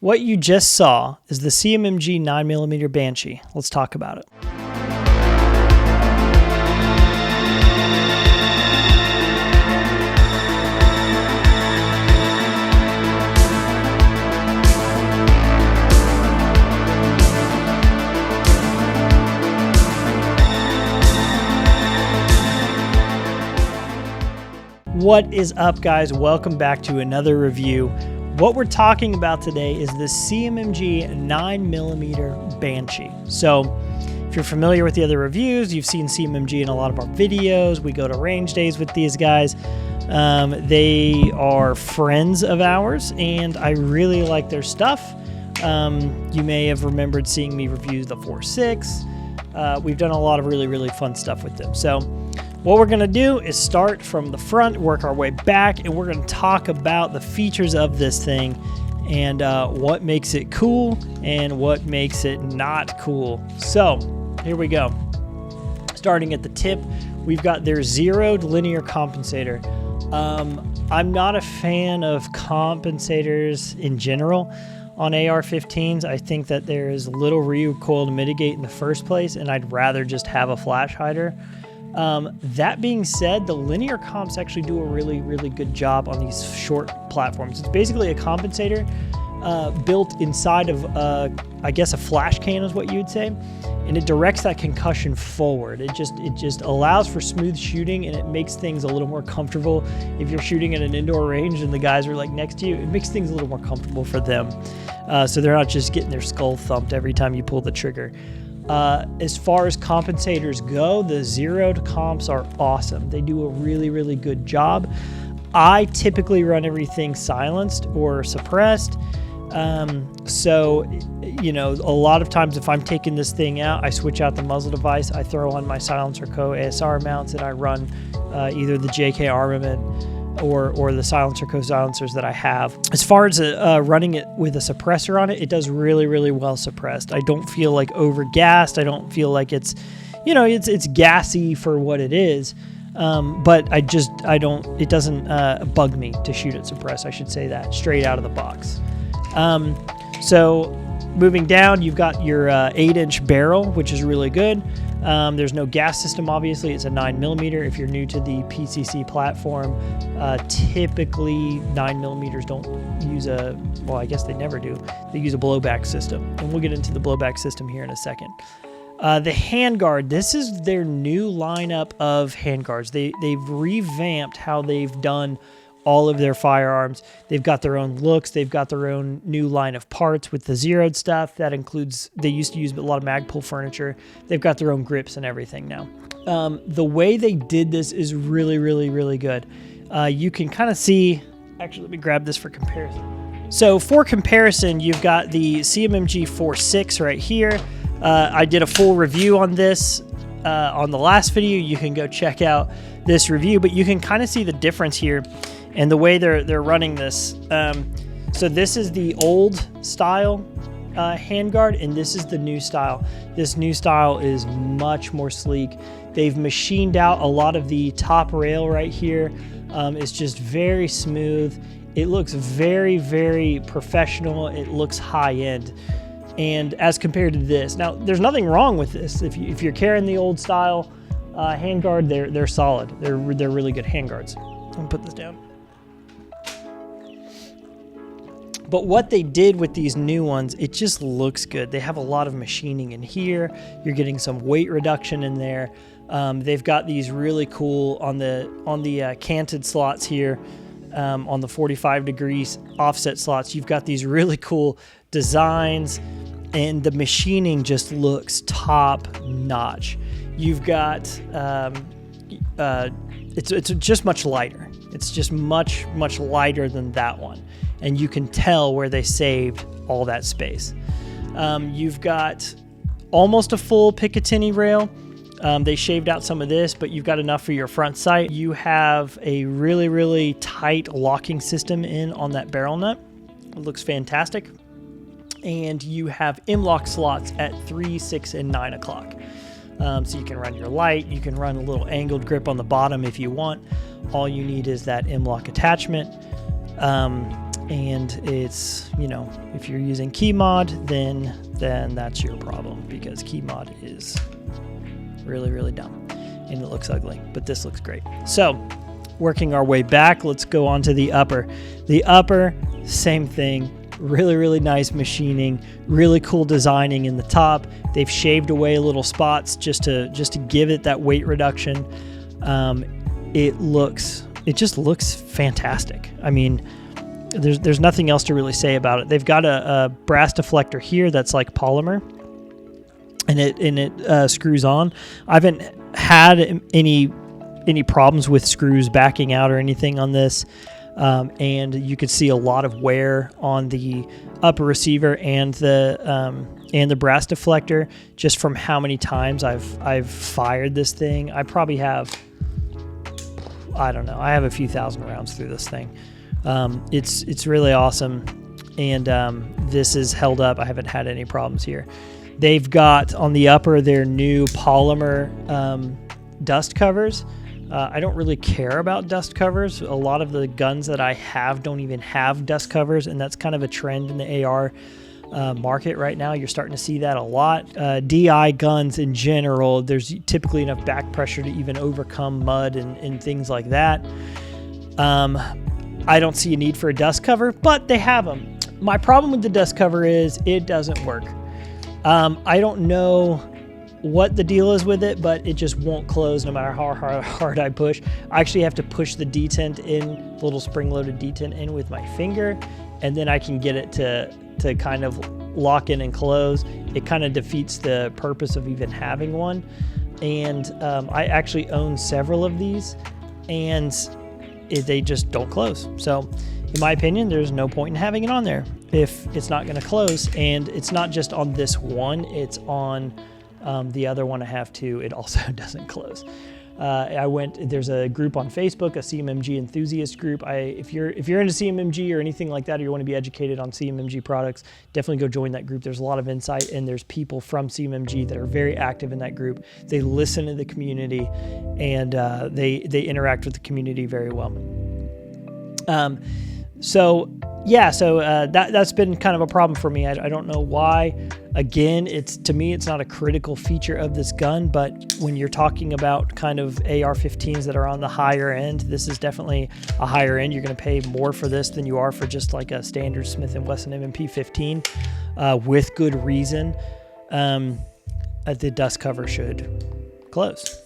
What you just saw is the CMMG 9mm Banshee. Let's talk about it. What is up, guys? Welcome back to another review. What we're talking about today is the CMMG 9mm Banshee. So if you're familiar with the other reviews, you've seen CMMG in a lot of our videos. We go to range days with these guys. They are friends of ours, and I really like their stuff. You may have remembered seeing me review the 4.6. We've done a lot of really fun stuff with them. So what we're going to do is start from the front, work our way back, and we're going to talk about the features of this thing and what makes it cool and what makes it not cool. So here we go. Starting at the tip, we've got their zeroed linear compensator. I'm not a fan of compensators in general on AR-15s. I think that there is little recoil to mitigate in the first place, and I'd rather just have a flash hider. That being said, the linear comps actually do a really good job on these short platforms. It's basically a compensator built inside of, I guess, a flash can is what you would say, and it directs that concussion forward. It just allows for smooth shooting, and it makes things a little more comfortable. If you're shooting at an indoor range and the guys are like next to you, it makes things a little more comfortable for them, so they're not just getting their skull thumped every time you pull the trigger. As far as compensators go, the zeroed comps are awesome. They do a really good job. I typically run everything silenced or suppressed. So, you know, a lot of times if I'm taking this thing out, I switch out the muzzle device. I throw on my Silencer Co. ASR mounts, and I run either the JK Armament or the Silencer Co. silencers that I have. As far as running it with a suppressor on it, it does really well suppressed. I don't feel like over gassed. I don't feel like it's, you know, it's gassy for what it is. But it doesn't bug me to shoot it suppressed. I should say that straight out of the box. So moving down, you've got your 8-inch barrel, which is really good. There's no gas system, obviously. It's a 9mm. If you're new to the PCC platform, typically 9mm don't use well, I guess they never do. They use a blowback system, and we'll get into the blowback system here in a second. The handguard, this is their new lineup of handguards. They've revamped how they've done all of their firearms. They've got their own looks. They've got their own new line of parts with the zeroed stuff. That includes, they used to use a lot of Magpul furniture. They've got their own grips and everything now. The way they did this is really good. You can kind of see, actually, let me grab this for comparison. So for comparison, you've got the CMMG 4.6 right here. I did a full review on this on the last video. You can go check out this review, but you can kind of see the difference here and the way they're running this. So this is the old style handguard, and this is the new style. This new style is much more sleek. They've machined out a lot of the top rail right here. It's just very smooth. It looks very professional. It looks high end. And as compared to this, now there's nothing wrong with this. If you're carrying the old style handguard, they're solid. They're really good handguards. I'm gonna put this down. But what they did with these new ones, it just looks good. They have a lot of machining in here. You're getting some weight reduction in there. They've got these really cool on the canted slots here, on the 45 degrees offset slots. You've got these really cool designs. and the machining just looks top notch. You've got, it's just much lighter. It's just much lighter than that one. And you can tell where they saved all that space. You've got almost a full Picatinny rail. They shaved out some of this, but you've got enough for your front sight. You have a really tight locking system in on that barrel nut. It looks fantastic. And you have M-LOK slots at 3, 6, and 9 o'clock. So you can run your light, you can run a little angled grip on the bottom if you want. All you need is that M-LOK attachment. And it's, you know, if you're using key mod, then that's your problem, because key mod is really dumb and it looks ugly, but this looks great. So working our way back, let's go on to the upper. The upper, same thing. Really nice machining, really cool designing in the top. They've shaved away little spots just to give it that weight reduction. It just looks fantastic. I mean, there's nothing else to really say about it. They've got a brass deflector here that's like polymer, and it screws on. I haven't had any problems with screws backing out or anything on this. And you could see a lot of wear on the upper receiver and the brass deflector just from how many times I've fired this thing. I probably have, I don't know, I have a few thousand rounds through this thing. It's really awesome, and this is held up. I haven't had any problems here. They've got on the upper their new polymer dust covers. I don't really care about dust covers. A lot of the guns that I have don't even have dust covers, and that's kind of a trend in the AR market right now. You're starting to see that a lot. DI guns in general, there's typically enough back pressure to even overcome mud and things like that. I don't see a need for a dust cover, but they have them. My problem with the dust cover is it doesn't work. I don't know what the deal is with it, but it just won't close no matter how hard I push. I actually have to push the detent in, the little spring-loaded detent in with my finger, and then I can get it to kind of lock in and close. It kind of defeats the purpose of even having one. And I actually own several of these, and they just don't close. So in my opinion, there's no point in having it on there if it's not going to close. And it's not just on this one, it's on the other one I have too. It also doesn't close. There's a group on Facebook, a CMMG enthusiast group. If you're into CMMG or anything like that, or you want to be educated on CMMG products, definitely go join that group. There's a lot of insight, and there's people from CMMG that are very active in that group. They listen to the community, and they interact with the community very well. So that's been kind of a problem for me. I don't know why. Again, to me, it's not a critical feature of this gun, but when you're talking about kind of AR-15s that are on the higher end, this is definitely a higher end. You're going to pay more for this than you are for just like a standard Smith & Wesson M&P 15, with good reason. The dust cover should close.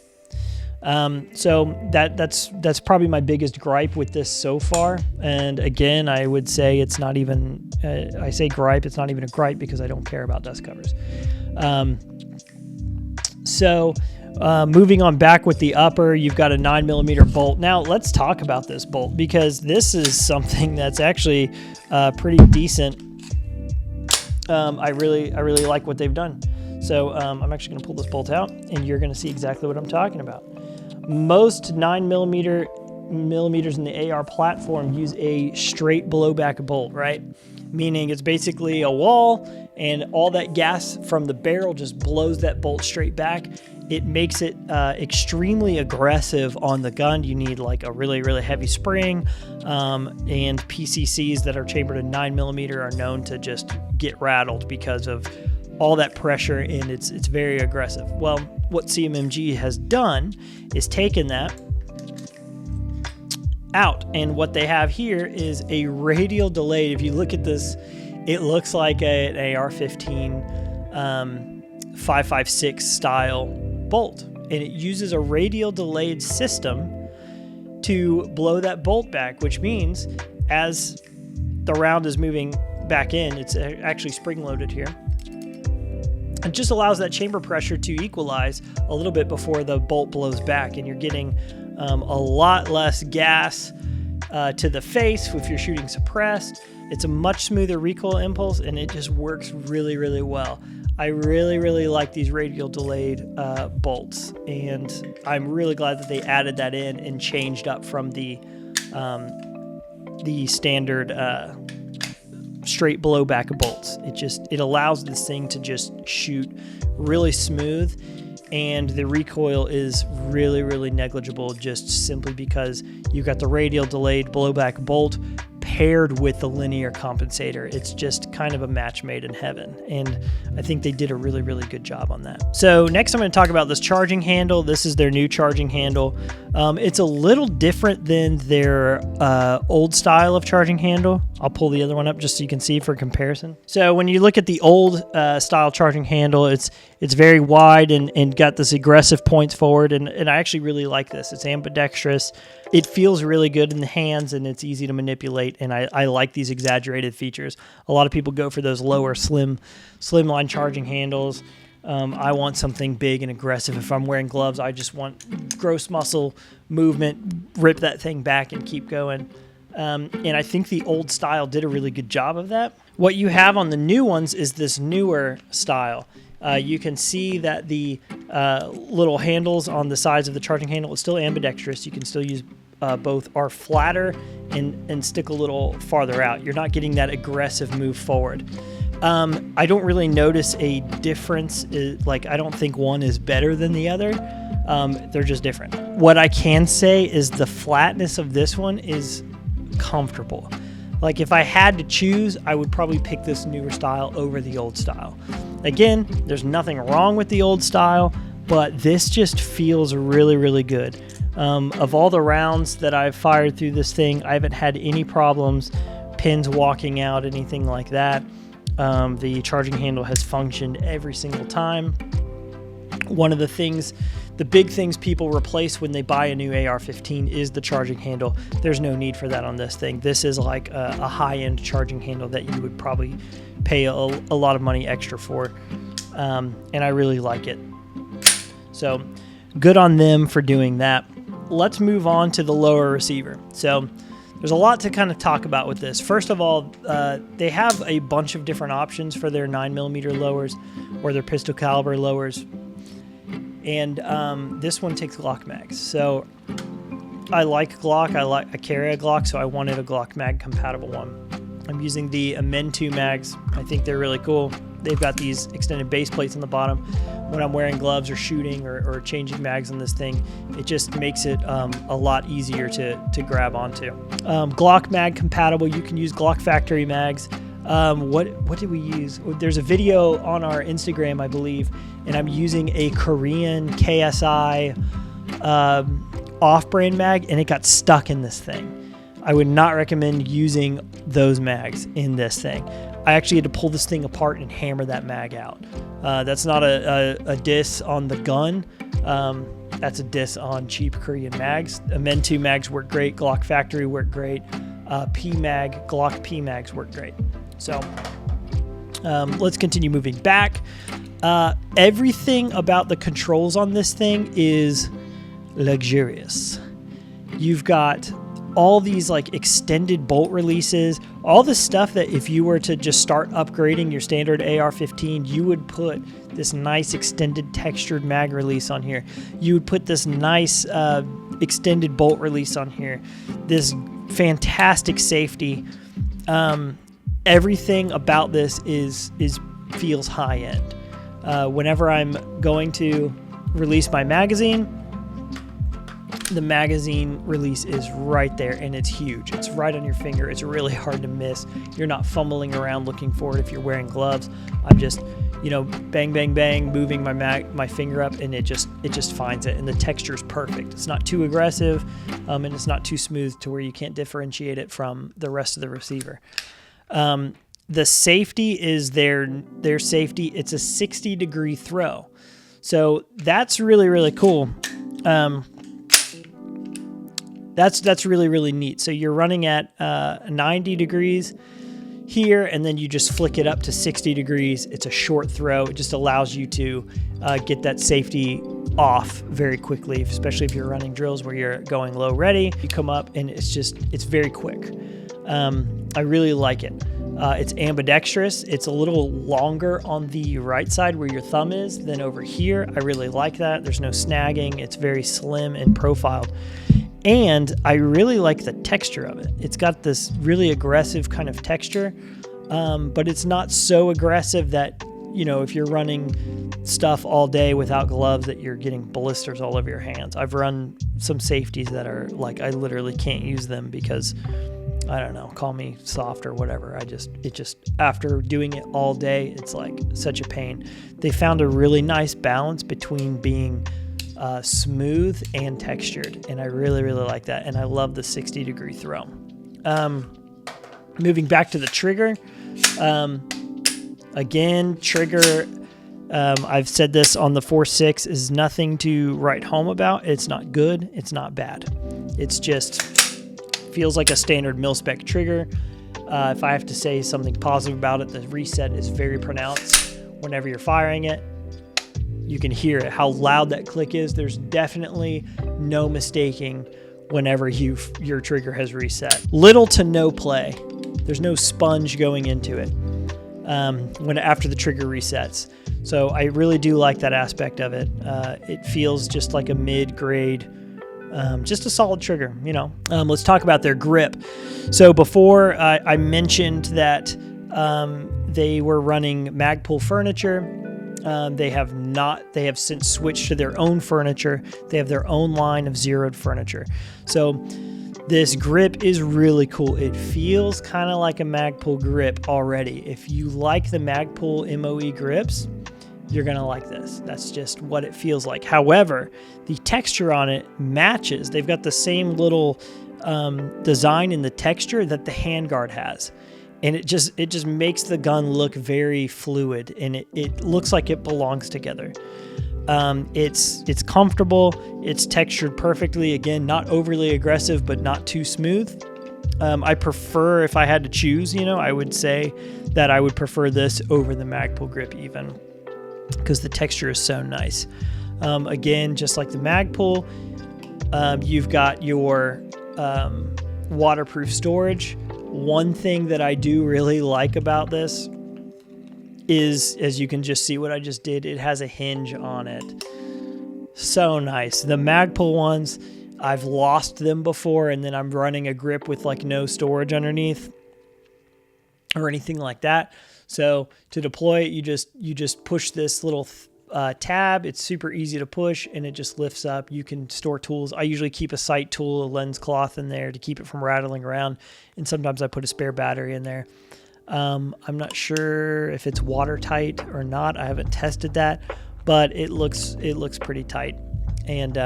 So that's probably my biggest gripe with this so far. And again, I would say it's not even, I say gripe, it's not even a gripe because I don't care about dust covers. Moving on back with the upper, you've got a 9mm bolt. Now let's talk about this bolt, because this is something that's actually pretty decent. I really like what they've done. So I'm actually going to pull this bolt out, and you're going to see exactly what I'm talking about. Most 9mm in the AR platform use a straight blowback bolt, right? Meaning it's basically a wall, and all that gas from the barrel just blows that bolt straight back. It makes it extremely aggressive on the gun. You need like a really heavy spring, and PCCs that are chambered in 9mm are known to just get rattled because of all that pressure, and it's very aggressive. Well, what CMMG has done is taken that out, and what they have here is a radial delay. If you look at this, it looks like an AR-15 5.56 style bolt, and it uses a radial delayed system to blow that bolt back, which means as the round is moving back in, it's actually spring loaded here. It just allows that chamber pressure to equalize a little bit before the bolt blows back, and you're getting a lot less gas to the face if you're shooting suppressed. It's a much smoother recoil impulse, and it just works really, really well. I really, really like these radial delayed bolts, and I'm really glad that they added that in and changed up from the standard straight blowback bolts. It allows this thing to just shoot really smooth, and the recoil is really, really negligible, just simply because you got the radial delayed blowback bolt paired with the linear compensator. It's just kind of a match made in heaven, and I think they did a really, really good job on that. So next I'm going to talk about this charging handle. This is their new charging handle. It's a little different than their old style of charging handle. I'll pull the other one up just so you can see for comparison. So when you look at the old style charging handle, it's very wide and got this aggressive points forward, and I actually really like this. It's ambidextrous. It feels really good in the hands, and it's easy to manipulate, and I like these exaggerated features. A lot of people go for those lower slimline charging handles. I want something big and aggressive. If I'm wearing gloves, I just want gross muscle movement, rip that thing back and keep going. And I think the old style did a really good job of that. What you have on the new ones is this newer style. You can see that the little handles on the sides of the charging handle is still ambidextrous. You can still use both, are flatter and stick a little farther out. You're not getting that aggressive move forward. I don't really notice a difference. I don't think one is better than the other. They're just different. What I can say is the flatness of this one is comfortable. Like if I had to choose, I would probably pick this newer style over the old style. Again, there's nothing wrong with the old style, but this just feels really, really good. Of all the rounds that I've fired through this thing, I haven't had any problems, pins walking out, anything like that. The charging handle has functioned every single time. One of the big things people replace when they buy a new AR-15 is the charging handle. There's no need for that on this thing. This is like a high-end charging handle that you would probably pay a lot of money extra for, and I really like it. So good on them for doing that. Let's move on to the lower receiver. So there's a lot to kind of talk about with this. First of all, they have a bunch of different options for their 9mm lowers or their pistol caliber lowers. And this one takes Glock mags. So I like Glock. I carry a Glock, so I wanted a Glock mag compatible one. I'm using the Men 2 mags. I think they're really cool. They've got these extended base plates on the bottom. When I'm wearing gloves or shooting or changing mags on this thing, it just makes it a lot easier to grab onto. Glock mag compatible. You can use Glock factory mags. What did we use? There's a video on our Instagram, I believe, and I'm using a Korean KSI off-brand mag, and it got stuck in this thing. I would not recommend using those mags in this thing. I actually had to pull this thing apart and hammer that mag out. That's not a diss on the gun. That's a diss on cheap Korean mags. Men 2 mags work great. Glock factory work great. Glock P mags work great. So let's continue moving back. Everything about the controls on this thing is luxurious. You've got all these like extended bolt releases, all the stuff that if you were to just start upgrading your standard AR-15, you would put this nice extended textured mag release on here. You would put this nice extended bolt release on here. This fantastic safety. Everything about this feels high end. Whenever I'm going to release my magazine, the magazine release is right there, and it's huge. It's right on your finger. It's really hard to miss. You're not fumbling around looking for it if you're wearing gloves. I'm just, bang, bang, bang, moving my finger up, and it just finds it. And the texture is perfect. It's not too aggressive, and it's not too smooth to where you can't differentiate it from the rest of the receiver. The safety is their safety. It's a 60-degree throw, so that's really, really cool. That's really, really neat. So you're running at 90 degrees. here, and then you just flick it up to 60 degrees. It's a short throw. It just allows you to get that safety off very quickly, especially if you're running drills where you're going low ready. You come up and it's very quick. I really like it. It's ambidextrous. It's a little longer on the right side where your thumb is than over here. I really like that. There's no snagging. It's very slim and profiled. And I really like the texture of it. It's got this really aggressive kind of texture, but it's not so aggressive that, you know, if you're running stuff all day without gloves, that you're getting blisters all over your hands. I've run some safeties that are like, I literally can't use them because, I don't know, call me soft or whatever. It just, after doing it all day, it's like such a pain. They found a really nice balance between being smooth and textured, and I really like that, and I love the 60-degree throw. Moving back to the trigger, again, trigger, I've said this on the 4.6, is nothing to write home about. It's not good, it's not bad. It's just feels like a standard mil-spec trigger. If I have to say something positive about it, the reset is very pronounced whenever you're firing it. You can hear it, how loud that click is. There's definitely no mistaking whenever your trigger has reset. Little to no play. There's no sponge going into it after the trigger resets. So I really do like that aspect of it. It feels just like a mid-grade, just a solid trigger, you know. Let's talk about their grip. So before I mentioned that they were running Magpul furniture. They have since switched to their own furniture. They have their own line of zeroed furniture. So this grip is really cool. It feels kind of like a Magpul grip already. If you like the Magpul MOE grips, you're going to like this. That's just what it feels like. However, the texture on it matches. They've got the same little design in the texture that the handguard has. And it just makes the gun look very fluid, and it looks like it belongs together. It's comfortable. It's textured perfectly. Again, not overly aggressive, but not too smooth. I prefer, if I had to choose, you know, I would say that I would prefer this over the Magpul grip even, because the texture is so nice. Again, just like the Magpul, you've got your waterproof storage. One thing that I do really like about this is, as you can just see what I just did, it has a hinge on it. So nice. The Magpul ones, I've lost them before, and then I'm running a grip with like no storage underneath or anything like that. So to deploy it, you just push this little tab. It's super easy to push, and it just lifts up. You can store tools. I usually keep a sight tool, a lens cloth in there to keep it from rattling around, and sometimes I put a spare battery in there. I'm not sure if it's watertight or not. I haven't tested that, but it looks pretty tight, and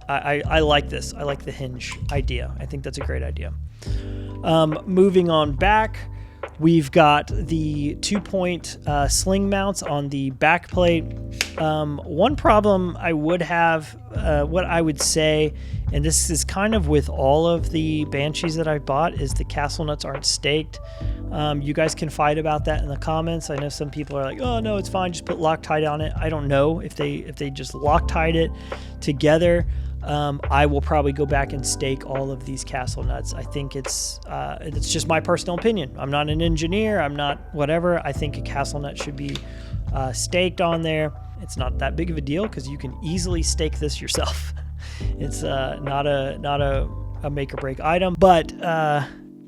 I like this. I like the hinge idea. I think that's a great idea. Moving on back, we've got the 2-point sling mounts on the back plate. One problem I would have, what I would say, and this is kind of with all of the Banshees that I've bought, is the castle nuts aren't staked. You guys can fight about that in the comments. I know some people are like, oh no, it's fine, just put Loctite on it. I don't know if they just Loctite it together. I will probably go back and stake all of these castle nuts. I think it's just my personal opinion. I'm not an engineer. I'm not whatever. I think a castle nut should be staked on there. It's not that big of a deal because you can easily stake this yourself. It's not a make or break item, but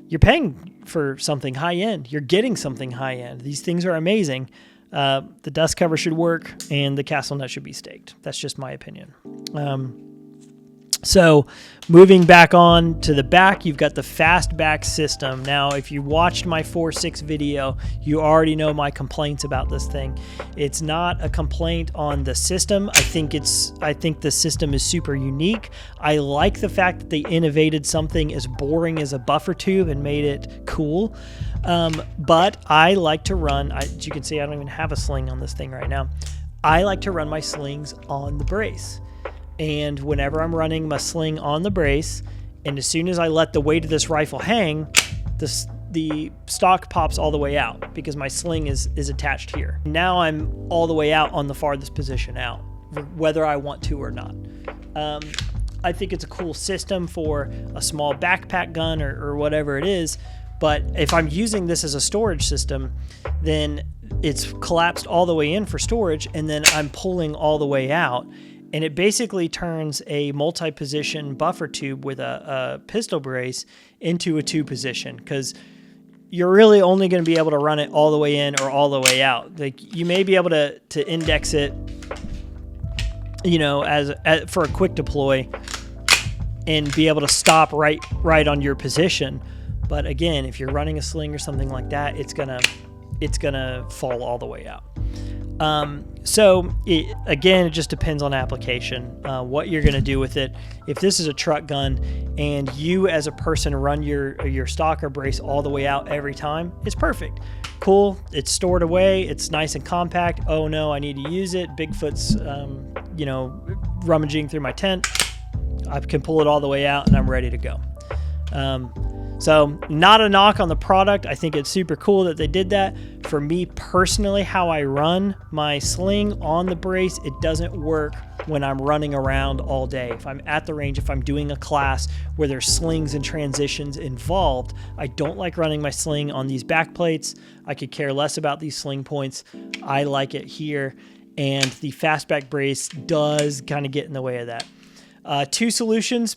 you're paying for something high end. You're getting something high end. These things are amazing. The dust cover should work, and the castle nut should be staked. That's just my opinion. So moving back on to the back, you've got the fast back system. Now, if you watched my 4.6 video, you already know my complaints about this thing. It's not a complaint on the system. I think the system is super unique. I like the fact that they innovated something as boring as a buffer tube and made it cool. But I like to run, as you can see, I don't even have a sling on this thing right now. I like to run my slings on the brace. And whenever I'm running my sling on the brace, and as soon as I let the weight of this rifle hang, the stock pops all the way out because my sling is attached here. Now I'm all the way out on the farthest position out, whether I want to or not. I think it's a cool system for a small backpack gun or whatever it is. But if I'm using this as a storage system, then it's collapsed all the way in for storage, and then I'm pulling all the way out. And it basically turns a multi-position buffer tube with a pistol brace into a 2-position, because you're really only going to be able to run it all the way in or all the way out. Like, you may be able to index it, you know, as for a quick deploy and be able to stop right on your position. But again, if you're running a sling or something like that, it's gonna fall all the way out. Again, it just depends on application, what you're gonna do with it. If this is a truck gun and you as a person run your stock or brace all the way out every time, it's perfect. Cool, it's stored away, it's nice and compact. Oh no, I need to use it. Bigfoot's, you know, rummaging through my tent. I can pull it all the way out and I'm ready to go. So not a knock on the product. I think it's super cool that they did that. For me personally, how I run my sling on the brace, it doesn't work when I'm running around all day. If I'm at the range, if I'm doing a class where there's slings and transitions involved, I don't like running my sling on these back plates. I could care less about these sling points. I like it here. And the fastback brace does kind of get in the way of that. 2 solutions.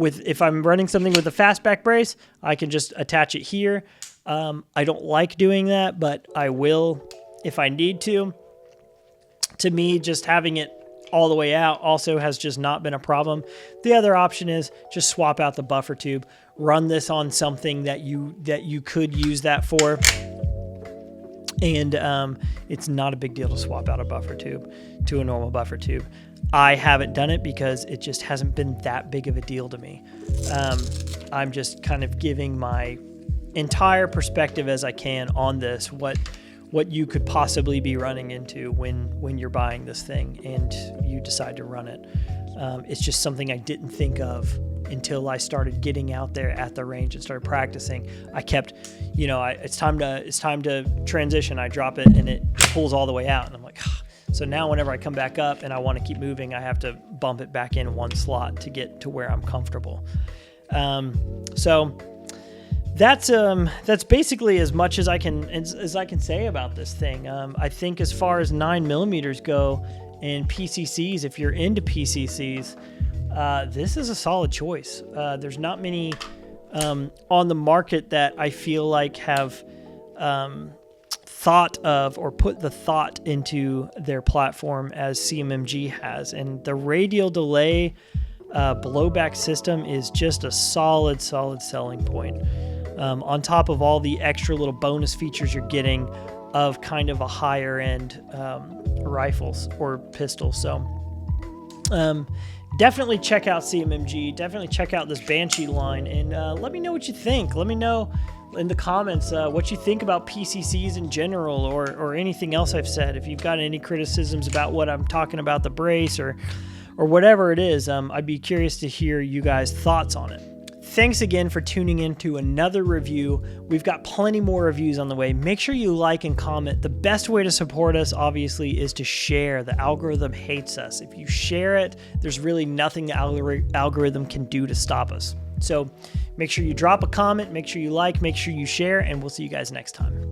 If I'm running something with a fastback brace, I can just attach it here. I don't like doing that, but I will if I need to. To me, just having it all the way out also has just not been a problem. The other option is just swap out the buffer tube, run this on something that you could use that for. And it's not a big deal to swap out a buffer tube to a normal buffer tube. I haven't done it because it just hasn't been that big of a deal to me. I'm just kind of giving my entire perspective as I can on this, what you could possibly be running into when you're buying this thing and you decide to run it. It's just something I didn't think of until I started getting out there at the range and started practicing. I kept, you know, it's time to transition. I drop it and it pulls all the way out, and I'm like, so now whenever I come back up and I want to keep moving, I have to bump it back in one slot to get to where I'm comfortable. So that's basically as much as I can say about this thing. I think as far as 9mm go and PCCs, if you're into PCCs, this is a solid choice. There's not many on the market that I feel like have thought of or put the thought into their platform as CMMG has. And the Radial Delay blowback system is just a solid selling point. On top of all the extra little bonus features you're getting of kind of a higher end rifles or pistols. So definitely check out CMMG. Definitely check out this Banshee line, and let me know what you think. Let me know in the comments what you think about PCCs in general, or anything else I've said. If you've got any criticisms about what I'm talking about, the brace or whatever it is, I'd be curious to hear you guys' thoughts on it. Thanks again for tuning in to another review. We've got plenty more reviews on the way. Make sure you like and comment. The best way to support us, obviously, is to share. The algorithm hates us. If you share it, there's really nothing the algorithm can do to stop us. So make sure you drop a comment, make sure you like, make sure you share, and we'll see you guys next time.